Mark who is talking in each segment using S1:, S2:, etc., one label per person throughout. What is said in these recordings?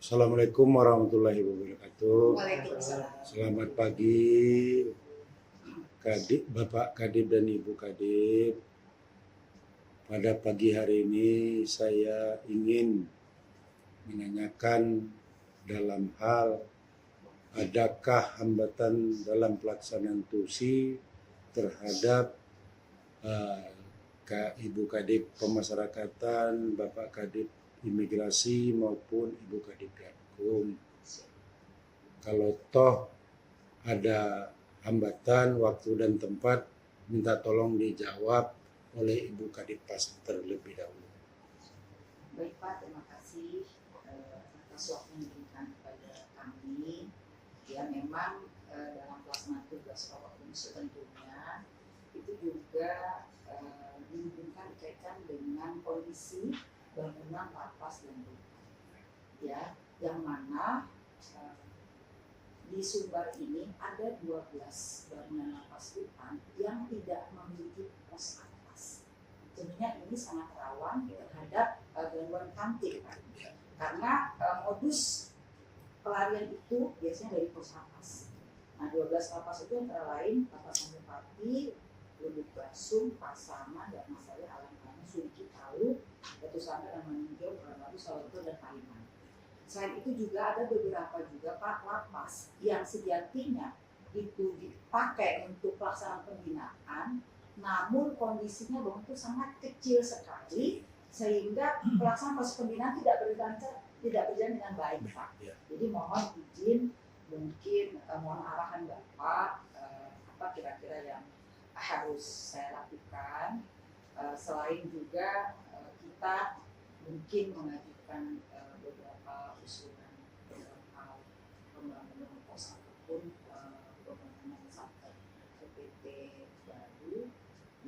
S1: Assalamualaikum warahmatullahi wabarakatuh.
S2: Waalaikumsalam.
S1: Selamat pagi, Bapak Kadip dan Ibu Kadip. Pada pagi hari ini saya ingin menanyakan dalam hal adakah hambatan dalam pelaksanaan tusi terhadap Ibu Kadip Pemasyarakatan, Bapak Kadip Imigrasi maupun Ibu Kadip Gakum. Kalau toh ada hambatan waktu dan tempat, minta tolong dijawab oleh Ibu Kadipas terlebih dahulu.
S2: Baik Pak, terima kasih atas waktu yang diberikan kepada kami. Ya memang dalam pelaksanaan tugas pokok fungsi tentunya itu juga dihubungkan dikaitkan dengan kondisi bangunan lapas dan rutan. Ya, yang mana di Sumbar ini ada 12 bangunan lapas rutan yang tidak memiliki pos atas. Tentunya ini sangat rawan terhadap gangguan kamtip, karena modus pelarian itu biasanya dari pos lapas. Nah, 12 lapas itu antara lain Lapas Bupati, Lubuk Basum, Pasaman, dan Masalih, Alam-Alam, Sulki Talu, Batu Sanggar, dan Meninjau, Peranbaru, Sawalunto, dan Paliman. Selain itu juga ada beberapa juga Pak lapas yang sejatinya itu dipakai untuk pelaksanaan pembinaan, namun kondisinya bangun itu sangat kecil sekali sehingga pelaksanaan proses pembinaan tidak berjalan dengan baik Pak. Jadi mohon izin mungkin mohon arahan Bapak apa kira-kira yang harus saya lakukan. Selain juga kita mungkin mengajukan beberapa usulan dalam hal pembangunan pos ataupun pembangunan satu PPT baru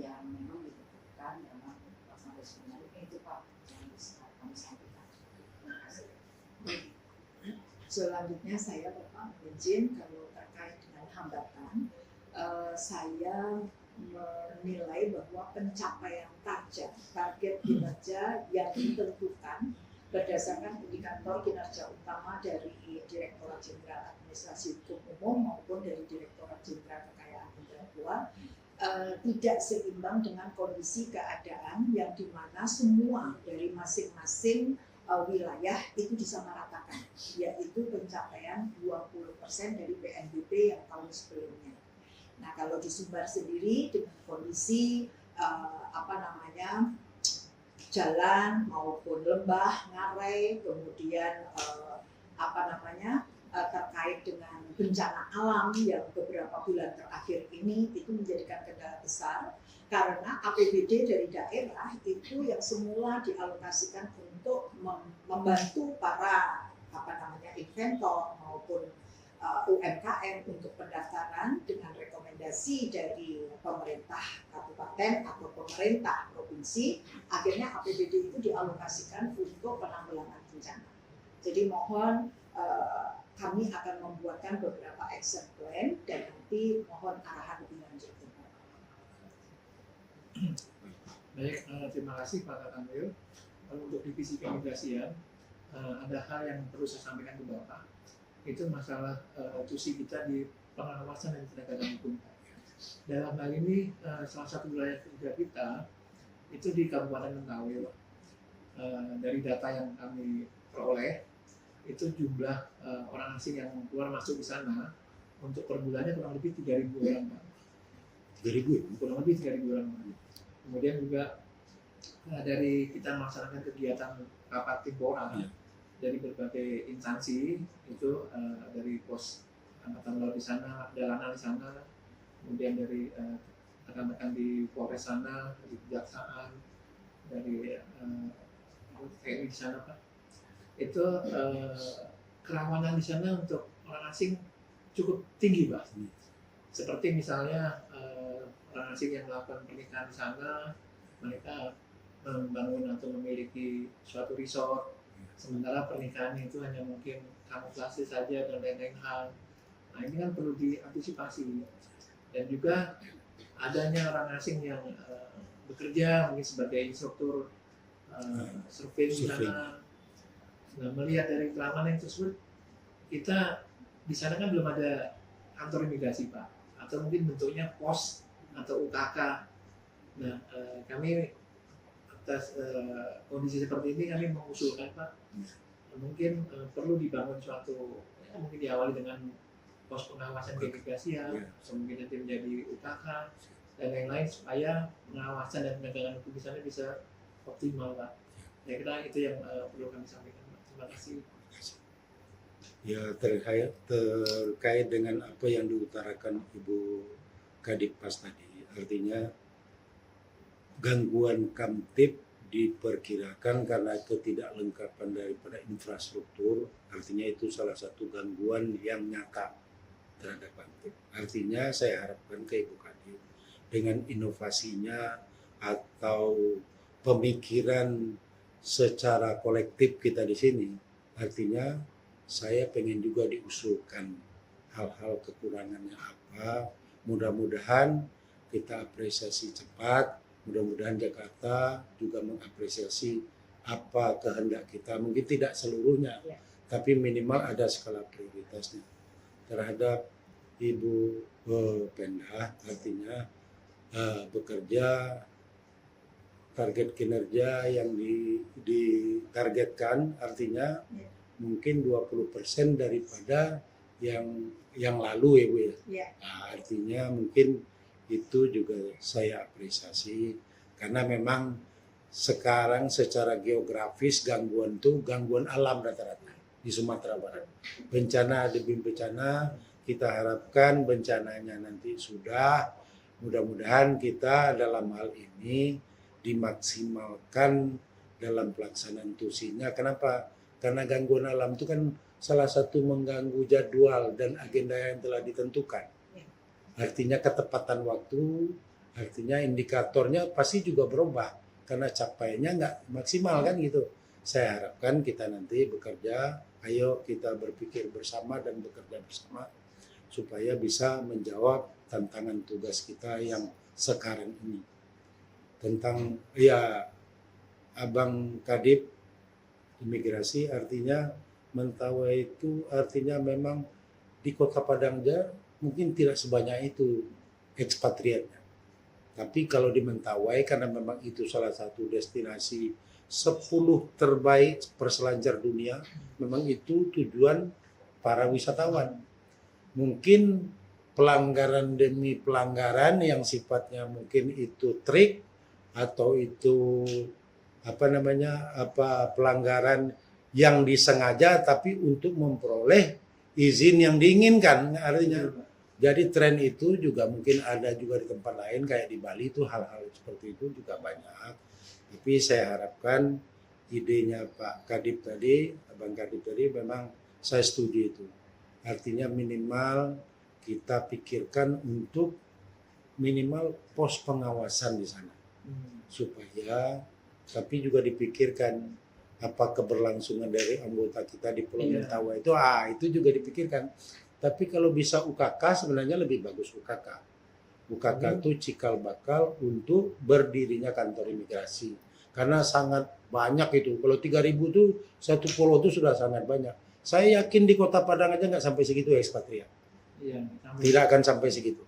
S2: yang memang dibutuhkan dalam pelaksanaan sebenarnya itu Pak yang bisa kami sampaikan. Terima kasih.
S3: Selanjutnya saya Bapak izin kalau terkait dengan hambatan, saya menilai bahwa pencapaian target kinerja yang ditentukan berdasarkan indikator kinerja utama dari Direktorat Jenderal Administrasi Hukum Umum maupun dari Direktorat Jenderal Kekayaan Intelektual tidak seimbang dengan kondisi keadaan yang dimana semua dari masing-masing wilayah itu disamaratakan, yaitu pencapaian 20% dari PNBP yang tahun sebelumnya. Nah, kalau di Sumbar sendiri dengan kondisi jalan maupun lembah, ngarai, kemudian terkait dengan bencana alam yang beberapa bulan terakhir ini itu menjadikan kendala besar karena APBD dari daerah itu yang semula dialokasikan untuk membantu para inventor maupun UMKM untuk pendaftaran dengan rekomendasi dari pemerintah kabupaten atau pemerintah provinsi, akhirnya APBD itu dialokasikan untuk penanggulangan bencana. Jadi mohon kami akan membuatkan beberapa action plan dan nanti mohon arahan lebih lanjut.
S4: Baik, terima kasih Pak Kakamil. Untuk divisi keimigrasian, ada hal yang perlu saya sampaikan ke Bapak. Itu masalah tusi kita di pengawasan dan penegakan hukum. Dalam hal ini, salah satu wilayah kerja kita itu di Kabupaten Mentawai. Dari data yang kami peroleh, itu jumlah orang asing yang keluar masuk di sana untuk per bulannya kurang lebih 3.000 orang.
S1: 3.000?
S4: Kurang lebih 3.000 orang. Kemudian juga dari kita melaksanakan kegiatan rapat temporal dari berbagai instansi itu dari pos angkatan laut di sana, dalanan di sana, kemudian dari rekan-rekan di Polres sana, dari kejaksaan, dari TNI di sana Pak. Itu kerawanan di sana untuk orang asing cukup tinggi Pak. Seperti misalnya orang asing yang melakukan pernikahan di sana, mereka membangun atau memiliki suatu resort, sementara pernikahan itu hanya mungkin kamuflase saja dan lain-lain hal. Nah ini kan perlu diantisipasi. Dan juga adanya orang asing yang bekerja mungkin sebagai instruktur survei di sana, Nah, melihat dari keamanan tersebut, kita di sana kan belum ada kantor imigrasi Pak, atau mungkin bentuknya pos atau UKK. Nah, kami atas kondisi seperti ini kami mengusulkan Pak, mungkin perlu dibangun suatu, ya, mungkin diawali dengan pos pengawasan keimigrasian, mungkin nanti menjadi UKK dan lain-lain supaya pengawasan dan penegakan hukum di sana bisa optimal Pak. Ya kira itu yang perlu kami sampaikan Pak. Terima kasih.
S1: Ya, terkait dengan apa yang diutarakan Ibu Kadippas tadi, artinya gangguan Kamtib diperkirakan karena ketidaklengkapan daripada infrastruktur, artinya itu salah satu gangguan yang nyata terhadap Kamtib. Artinya saya harapkan ke Ibu Kadip dengan inovasinya atau pemikiran secara kolektif kita di sini, artinya saya pengen juga diusulkan hal-hal kekurangannya apa. Mudah-mudahan kita apresiasi cepat, mudah-mudahan Jakarta juga mengapresiasi apa kehendak kita. Mungkin tidak seluruhnya, tapi minimal ada skala prioritasnya terhadap Ibu Penda, artinya bekerja target kinerja yang ditargetkan, artinya mungkin 20% daripada yang lalu ya Bu ya. Nah, artinya mungkin itu juga saya apresiasi karena memang sekarang secara geografis gangguan itu gangguan alam rata-rata di Sumatera Barat. Bencana demi bencana, kita harapkan bencananya nanti sudah, mudah-mudahan kita dalam hal ini dimaksimalkan dalam pelaksanaan tusinya. Kenapa? Karena gangguan alam itu kan salah satu mengganggu jadwal dan agenda yang telah ditentukan. Artinya ketepatan waktu, artinya indikatornya pasti juga berubah karena capaiannya nggak maksimal kan gitu. Saya harapkan kita nanti bekerja, ayo kita berpikir bersama dan bekerja bersama supaya bisa menjawab tantangan tugas kita yang sekarang ini. Tentang ya Abang Kadip imigrasi, artinya Mentawai itu artinya memang di Kota Padang aja mungkin tidak sebanyak itu ekspatriatnya. Tapi kalau di Mentawai karena memang itu salah satu destinasi 10 terbaik perselancar dunia, memang itu tujuan para wisatawan. Mungkin pelanggaran demi pelanggaran yang sifatnya mungkin itu trik atau itu pelanggaran yang disengaja tapi untuk memperoleh izin yang diinginkan, artinya. Jadi tren itu juga mungkin ada juga di tempat lain kayak di Bali itu hal-hal seperti itu juga banyak. Tapi saya harapkan idenya Pak Kadip tadi, Abang Kadip tadi memang saya setuju itu. Artinya minimal kita pikirkan untuk minimal pos pengawasan di sana. Supaya tapi juga dipikirkan apa keberlangsungan dari anggota kita di Pulau Mentawai itu juga dipikirkan. Tapi kalau bisa UKK sebenarnya lebih bagus UKK. UKK itu cikal bakal untuk berdirinya kantor imigrasi. Karena sangat banyak itu. Kalau 3.000 itu satu pulau itu sudah sangat banyak. Saya yakin di Kota Padang aja nggak sampai segitu ekspatriat. Tidak akan sampai segitu.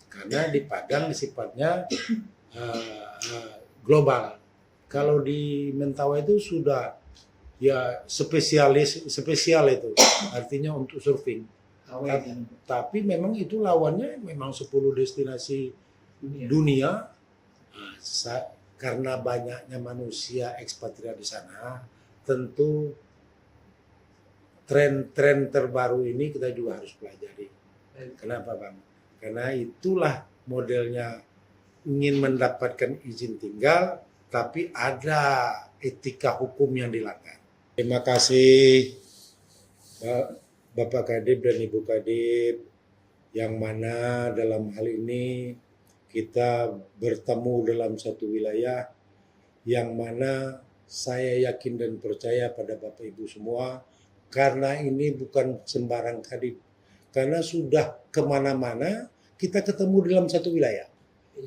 S1: Karena di Padang sifatnya global. Kalau di Mentawai itu sudah ya spesial itu, artinya untuk surfing. Tapi memang itu lawannya memang 10 destinasi dunia. Karena banyaknya manusia ekspatriat di sana, tentu tren-tren terbaru ini kita juga harus pelajari. Kenapa Bang? Karena itulah modelnya, ingin mendapatkan izin tinggal, tapi ada etika hukum yang dilanggar. Terima kasih Bapak Kadip dan Ibu Kadip, yang mana dalam hal ini kita bertemu dalam satu wilayah yang mana saya yakin dan percaya pada Bapak Ibu semua, karena ini bukan sembarang Kadip, karena sudah kemana-mana kita ketemu dalam satu wilayah.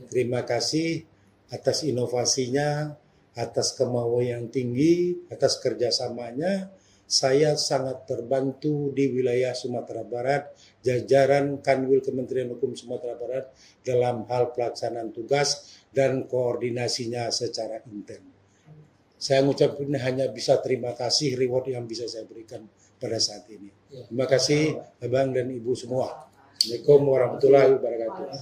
S1: Terima kasih atas inovasinya, atas kemauan yang tinggi, atas kerjasamanya. Saya sangat terbantu di wilayah Sumatera Barat, jajaran Kanwil Kementerian Hukum Sumatera Barat dalam hal pelaksanaan tugas dan koordinasinya secara intens. Saya mengucapkan hanya bisa terima kasih reward yang bisa saya berikan pada saat ini. Terima kasih Abang dan Ibu semua. Assalamualaikum warahmatullahi wabarakatuh.